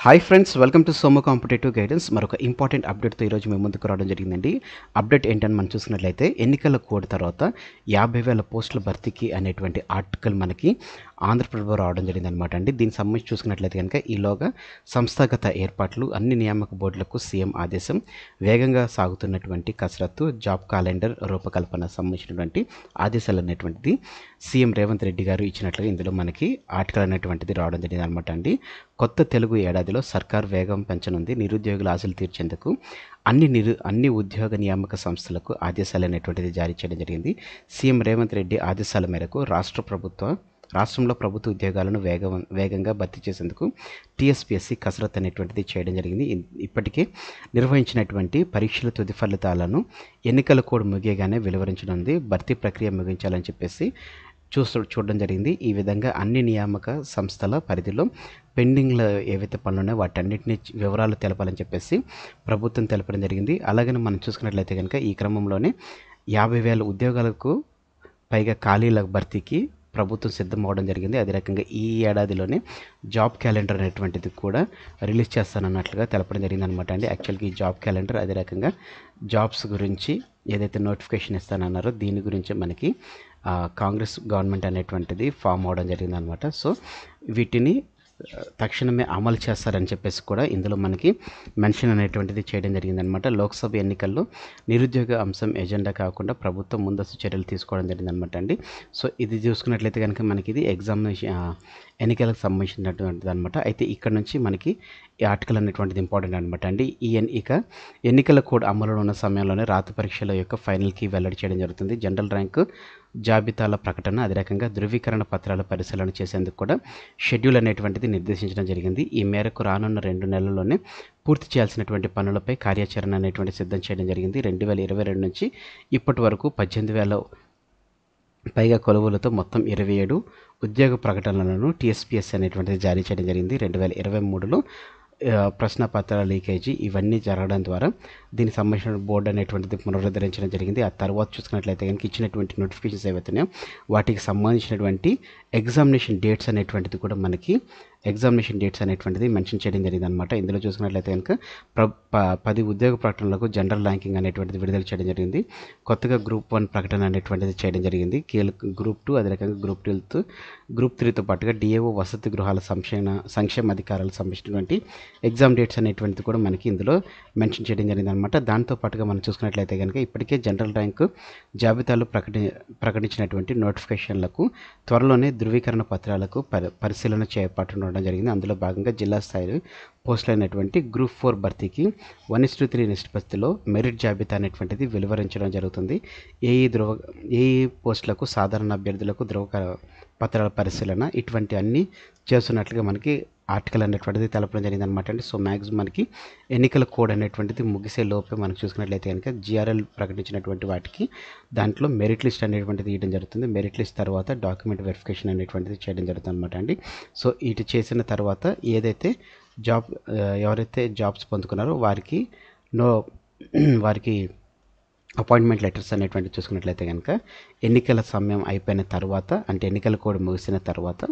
Hi friends, welcome to Somo competitive guidance. మరొక important అప్డేట్తో ఈరోజు మేము ముందుకు రావడం జరిగిందండి. అప్డేట్ ఏంటని మనం చూసినట్లయితే ఎన్నికల కోడ్ తర్వాత 50,000 పోస్టుల భర్తీకి అనేటువంటి ఆర్టికల్ మనకి ఆంధ్రప్రభ రావడం జరిగింది అనమాట అండి. దీనికి సంబంధించి చూసుకున్నట్లయితే కనుక ఈలోగా సంస్థాగత ఏర్పాట్లు అన్ని నియామక బోర్డులకు సీఎం ఆదేశం, వేగంగా సాగుతున్నటువంటి కసరత్తు, జాబ్ క్యాలెండర్ రూపకల్పన సంబంధించినటువంటి ఆదేశాలు అనేటువంటిది సీఎం రేవంత్ రెడ్డి గారు ఇచ్చినట్లుగా ఇందులో మనకి ఆర్టికల్ అనేటువంటిది రావడం జరిగింది అనమాట అండి. కొత్త తెలుగు ఏడాదిలో సర్కార్ వేగం పెంచనుంది. నిరుద్యోగుల ఆశలు తీర్చేందుకు అన్ని ఉద్యోగ నియామక సంస్థలకు ఆదేశాలు అనేటువంటిది జారీ చేయడం జరిగింది. సీఎం రేవంత్ రెడ్డి ఆదేశాల మేరకు రాష్ట్రంలో ప్రభుత్వ ఉద్యోగాలను వేగంగా భర్తీ చేసేందుకు టీఎస్పీఎస్సీ కసరత్తు అనేటువంటిది చేయడం జరిగింది. ఇప్పటికే నిర్వహించినటువంటి పరీక్షల తుది ఫలితాలను ఎన్నికల కోడ్ ముగియగానే వెలువరించనుంది. భర్తీ ప్రక్రియ ముగించాలని చెప్పేసి చూడడం జరిగింది. ఈ విధంగా అన్ని నియామక సంస్థల పరిధిలో పెండింగ్లో ఏవైతే పనులు ఉన్నాయో వాటన్నిటిని వివరాలు తెలపాలని చెప్పేసి ప్రభుత్వం తెలపడం జరిగింది. అలాగని మనం చూసుకున్నట్లయితే కనుక ఈ క్రమంలోనే 50,000 ఉద్యోగాలకు పైగా ఖాళీల భర్తీకి ప్రభుత్వం సిద్ధం అవ్వడం జరిగింది. అదే రకంగా ఈ ఏడాదిలోనే జాబ్ క్యాలెండర్ అనేటువంటిది కూడా రిలీజ్ చేస్తానన్నట్లుగా తెలపడం జరిగింది అనమాట అండి. యాక్చువల్గా ఈ జాబ్ క్యాలెండర్ అదే రకంగా జాబ్స్ గురించి ఏదైతే నోటిఫికేషన్ ఇస్తానన్నారో దీని గురించి మనకి కాంగ్రెస్ గవర్నమెంట్ అనేటువంటిది ఫామ్ అవడం జరిగిందనమాట. సో వీటిని తక్షణమే అమలు చేస్తారని చెప్పేసి కూడా ఇందులో మనకి మెన్షన్ అనేటువంటిది చేయడం జరిగిందనమాట. లోక్సభ ఎన్నికల్లో నిరుద్యోగ అంశం ఎజెండా కాకుండా ప్రభుత్వం ముందస్తు చర్యలు తీసుకోవడం జరిగిందనమాట అండి. సో ఇది చూసుకున్నట్లయితే కనుక మనకి ఇది ఎన్నికలకు సంబంధించినటువంటిది అనమాట. అయితే ఇక్కడ నుంచి మనకి ఈ ఆర్టికల్ అనేటువంటిది ఇంపార్టెంట్ అనమాట అండి. ఎన్నికల కోడ్ అమలులో ఉన్న సమయంలోనే రాత పరీక్షల యొక్క ఫైనల్కి వెల్లడి చేయడం జరుగుతుంది. జనరల్ ర్యాంకు జాబితాల ప్రకటన, అదే రకంగా ధృవీకరణ పత్రాల పరిశీలన చేసేందుకు కూడా షెడ్యూల్ అనేటువంటిది నిర్దేశించడం జరిగింది. ఈ మేరకు రానున్న 2 నెలల్లోనే పూర్తి చేయాల్సినటువంటి పనులపై కార్యాచరణ అనేటువంటి సిద్ధం చేయడం జరిగింది. 2022 నుంచి ఇప్పటి వరకు 18,000 పైగా కొలువులతో మొత్తం 27 ఉద్యోగ ప్రకటనలను టీఎస్పీఎస్సీ అనేటువంటిది జారీ చేయడం జరిగింది. 2023లో ప్రశ్నపత్రాల లీకేజీ ఇవన్నీ జరగడం ద్వారా దీనికి సంబంధించిన బోర్డు అనేటువంటిది పునరుద్ధరించడం జరిగింది. ఆ తర్వాత చూసుకున్నట్లయితే కనుక ఇచ్చినటువంటి నోటిఫికేషన్స్ ఏవైతున్నాయో వాటికి సంబంధించినటువంటి ఎగ్జామినేషన్ డేట్స్ అనేటువంటిది కూడా మనకి మెన్షన్ చేయడం జరిగింది అనమాట. ఇందులో చూసుకున్నట్లయితే కనుక 10 ఉద్యోగ ప్రకటనలకు జనరల్ ర్యాంకింగ్ అనేటువంటిది విడుదల చేయడం జరిగింది. కొత్తగా గ్రూప్ 1 ప్రకటన అనేటువంటిది చేయడం జరిగింది. గ్రూప్ 2 అదే రకంగా గ్రూప్ 3తో పాటుగా డిఏఓ వసతి గృహాల సంక్షేమ అధికారాలకు సంబంధించినటువంటి ఎగ్జామ్ డేట్స్ అనేటువంటిది కూడా మనకి ఇందులో మెన్షన్ చేయడం జరిగింది అనమాట. దాంతోపాటుగా మనం చూసుకున్నట్లయితే కనుక ఇప్పటికే జనరల్ ర్యాంకు జాబితాలు ప్రకటించినటువంటి నోటిఫికేషన్లకు త్వరలోనే ధృవీకరణ పత్రాలకు పరిశీలన చేపట్టడం జరిగింది. అందులో భాగంగా జిల్లా స్థాయి పోస్టులు అయినటువంటి గ్రూప్ 4 భర్తీకి 1:3 నిష్పత్తిలో మెరిట్ జాబితా అనేటువంటిది వెలువరించడం జరుగుతుంది. ఏఈ పోస్టులకు సాధారణ అభ్యర్థులకు పత్రాల పరిశీలన ఇటువంటి అన్నీ చేస్తున్నట్లుగా మనకి ఆర్టికల్ అనేటువంటిది తెలపడం జరిగింది అనమాట అండి. సో మ్యాక్సిమం మనకి ఎన్నికల కోడ్ అనేటువంటిది ముగిసే లోపే మనం చూసుకున్నట్లయితే కనుక జిఆర్ఎల్ ప్రకటించినటువంటి వాటికి దాంట్లో మెరిట్ లిస్ట్ అనేటువంటిది ఇవ్వడం జరుగుతుంది. మెరిట్ లిస్ట్ తర్వాత డాక్యుమెంట్ వెరిఫికేషన్ అనేటువంటిది చేయడం జరుగుతుంది అనమాట అండి. సో ఇటు చేసిన తర్వాత ఏదైతే ఎవరైతే జాబ్స్ పొందుకున్నారో వారికి అపాయింట్మెంట్ లెటర్స్ అనేటువంటి చూసుకున్నట్లయితే కనుక ఎన్నికల సమయం అయిపోయిన తర్వాత అంటే ఎన్నికల కోడ్ ముగిసిన తర్వాత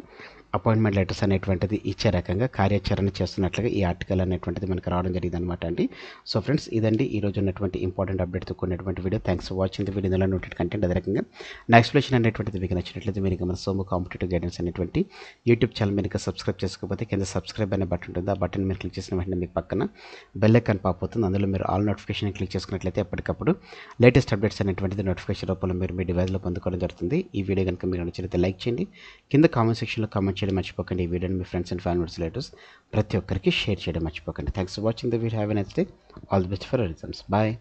అపాయింట్మెంట్ లెటర్స్ అనేటువంటిది ఇచ్చే రకంగా కార్యాచరణ చేస్తున్నట్లుగా ఈ ఆర్టికల్ అనేటువంటిది మనకు రావడం జరిగింది అనమాట అండి. సో ఫ్రెండ్స్, ఇదండి ఈరోజు ఉన్నటువంటి ఇంపార్టెంట్ అప్డేట్తో కూడినటువంటి video. Thanks for watching the video. ఇందులో నోటెడ్ కంటెంట్ అదే రకంగా నా ఎక్స్ప్లెనేషన్ అనేటువంటిది మీకు నచ్చినట్లయితే మీరు మన సోమో కాంపిటేటివ్ గైడెన్స్ అనేటువంటి యూట్యూబ్ ఛానల్ మీరు సబ్స్క్రైబ్ చేసుకోకపోతే కింద సబ్స్క్రైబ్ అనే బటన్ ఉంటుంది. ఆ బటన్ మీరు క్లిక్ చేసిన వెంటనే మీకు పక్కన బెల్ ఐకాన్ పాప్ అవుతుంది. అందులో మీరు ఆల్ నోటిఫికేషన్ క్లిక్ చేసుకున్నట్లయితే ఎప్పటికప్పుడు లేటెస్ట్ అప్డేట్స్ అనేటువంటిది నోటిఫికేషన్ రూపంలో మీరు మీ డివైస్లో పొందుకోవడం జరుగుతుంది. ఈ వీడియో కనుక మీకు నచ్చినట్లయితే లైక్ చేయండి. కింద కామెంట్ సెక్షన్లో కామెంట్ చేయడం మర్చిపోకండి. ఈ వీడియోని మీ ఫ్రెండ్స్ అండ్ ఫ్యామిలీ రిలేటివ్స్ ప్రతి ఒక్కరికి షేర్ చేయడం మర్చిపోకండి. Thanks for watching the video. Have a nice day. All the best for results. Bye.